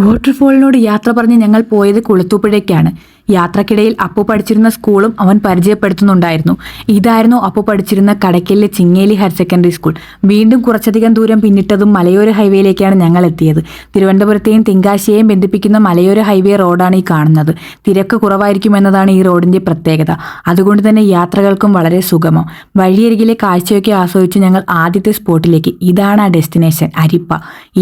വാട്ടർഫോളിനോട് യാത്ര പറഞ്ഞ് ഞങ്ങൾ പോയത് കുളത്തൂപ്പുഴയ്ക്കാണ്. യാത്രക്കിടയിൽ അപ്പു പഠിച്ചിരുന്ന സ്കൂളും അവൻ പരിചയപ്പെടുത്തുന്നുണ്ടായിരുന്നു. ഇതായിരുന്നു അപ്പു പഠിച്ചിരുന്ന കടയ്ക്കലിലെ ചിങ്ങേലി ഹയർ സെക്കൻഡറി സ്കൂൾ. വീണ്ടും കുറച്ചധികം ദൂരം പിന്നിട്ടതും മലയോര ഹൈവേയിലേക്കാണ് ഞങ്ങൾ എത്തിയത്. തിരുവനന്തപുരത്തെയും തെങ്കാശിയെയും ബന്ധിപ്പിക്കുന്ന മലയോര ഹൈവേ റോഡാണ് ഈ കാണുന്നത്. തിരക്ക് കുറവായിരിക്കുമെന്നതാണ് ഈ റോഡിന്റെ പ്രത്യേകത. അതുകൊണ്ട് തന്നെ യാത്രകൾക്കും വളരെ സുഗമം. വഴിയരികിലെ കാഴ്ചയൊക്കെ ആസ്വദിച്ച് ഞങ്ങൾ ആദ്യത്തെ സ്പോട്ടിലേക്ക്. ഇതാണ് ആ ഡെസ്റ്റിനേഷൻ, അരിപ്പ.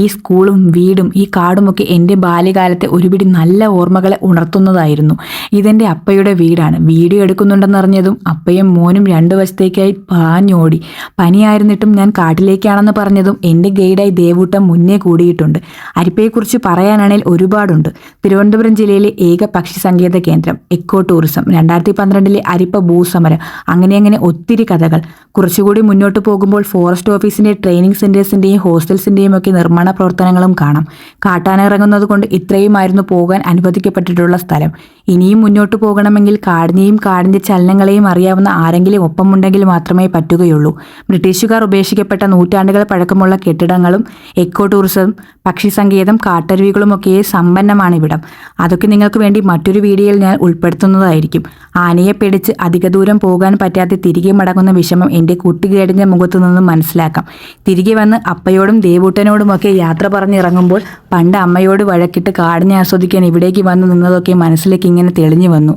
ഈ സ്കൂളും വീടും ഈ കാടുമൊക്കെ എൻ്റെ ബാല്യകാലത്തെ ഒരുപിടി നല്ല ഓർമ്മകളെ ഉണർത്തുന്നതായിരുന്നു. ഇതെൻ്റെ അപ്പയുടെ വീടാണ്. വീഡിയോ എടുക്കുന്നുണ്ടെന്നറിഞ്ഞതും അപ്പയും മോനും 2 വശത്തേക്കായി പാഞ്ഞോടി. പനിയായിരുന്നിട്ടും ഞാൻ കാട്ടിലേക്കാണെന്ന് പറഞ്ഞതും എൻ്റെ ഗൈഡായി ദേവൂട്ടൻ മുന്നേ കൂടിയിട്ടുണ്ട്. അരിപ്പയെക്കുറിച്ച് പറയാനാണെങ്കിൽ ഒരുപാടുണ്ട്. തിരുവനന്തപുരം ജില്ലയിലെ ഏക പക്ഷി സങ്കേത കേന്ദ്രം, എക്കോ ടൂറിസം, 2012 അരിപ്പ ഭൂസമരം, അങ്ങനെ ഒത്തിരി കഥകൾ. കുറച്ചുകൂടി മുന്നോട്ട് പോകുമ്പോൾ ഫോറസ്റ്റ് ഓഫീസിൻ്റെ ട്രെയിനിങ് സെൻറ്റേഴ്സിൻ്റെയും ഹോസ്റ്റൽസിൻ്റെയും ഒക്കെ നിർമ്മാണ പ്രവർത്തനങ്ങളും കാണാം. കാട്ടാനിറങ്ങുന്നത് കൊണ്ട് ഇത്രയുമായിരുന്നു പോകാൻ അനുവദിക്കപ്പെട്ടിട്ടുള്ള സ്ഥലം. ഇനിയും മുന്നോട്ട് പോകണമെങ്കിൽ കാടിനെയും കാടിൻ്റെ ചലനങ്ങളെയും അറിയാവുന്ന ആരെങ്കിലും ഒപ്പമുണ്ടെങ്കിൽ മാത്രമേ പറ്റുകയുള്ളൂ. ബ്രിട്ടീഷുകാർ ഉപേക്ഷിക്കപ്പെട്ട നൂറ്റാണ്ടുകൾ പഴക്കമുള്ള കെട്ടിടങ്ങളും എക്കോ ടൂറിസം, പക്ഷി സങ്കേതം, കാട്ടരുവികളുമൊക്കെ സമ്പന്നമാണ് ഇവിടം. അതൊക്കെ നിങ്ങൾക്ക് വേണ്ടി മറ്റൊരു വീഡിയോയിൽ ഞാൻ ഉൾപ്പെടുത്തുന്നതായിരിക്കും. ആനയെ പേടിച്ച് അധിക ദൂരം പോകാൻ പറ്റാതെ തിരികെ മടങ്ങുന്ന വിഷമം എൻ്റെ കുട്ടികേടിൻ്റെ മുഖത്തു നിന്നും മനസ്സിലാക്കാം. തിരികെ വന്ന് അപ്പയോടും ദേവൂട്ടനോടുമൊക്കെ യാത്ര പറഞ്ഞിറങ്ങുമ്പോൾ പണ്ട് അമ്മയോട് വഴക്കിട്ട് കാടിനെ ആസ്വദിക്കാൻ ഇവിടേക്ക് വന്ന് നിന്നതൊക്കെ മനസ്സിലേക്ക് ഇങ്ങനെ തെളിഞ്ഞു വന്നു.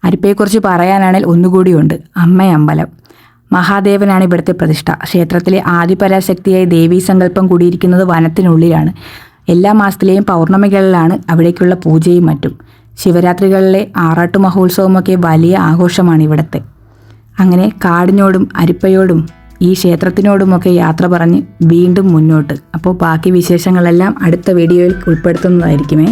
അരിപ്പയെക്കുറിച്ച് പറയാനാണെങ്കിൽ ഒന്നുകൂടിയുണ്ട്. അമ്മയമ്പലം. മഹാദേവനാണ് ഇവിടുത്തെ പ്രതിഷ്ഠ. ക്ഷേത്രത്തിലെ ആദിപരാശക്തിയായി ദേവീ സങ്കല്പം കൂടിയിരിക്കുന്നത് വനത്തിനുള്ളിലാണ്. എല്ലാ മാസത്തിലെയും പൗർണമികളിലാണ് അവിടേക്കുള്ള പൂജയും മറ്റും. ശിവരാത്രികളിലെ ആറാട്ടു മഹോത്സവമൊക്കെ വലിയ ആഘോഷമാണ് ഇവിടുത്തെ. അങ്ങനെ കാടിനോടും അരിപ്പയോടും ഈ ക്ഷേത്രത്തിനോടുമൊക്കെ യാത്ര പറഞ്ഞ് വീണ്ടും മുന്നോട്ട്. അപ്പോൾ ബാക്കി വിശേഷങ്ങളെല്ലാം അടുത്ത വീഡിയോയിൽ ഉൾപ്പെടുത്തുന്നതായിരിക്കുമേ.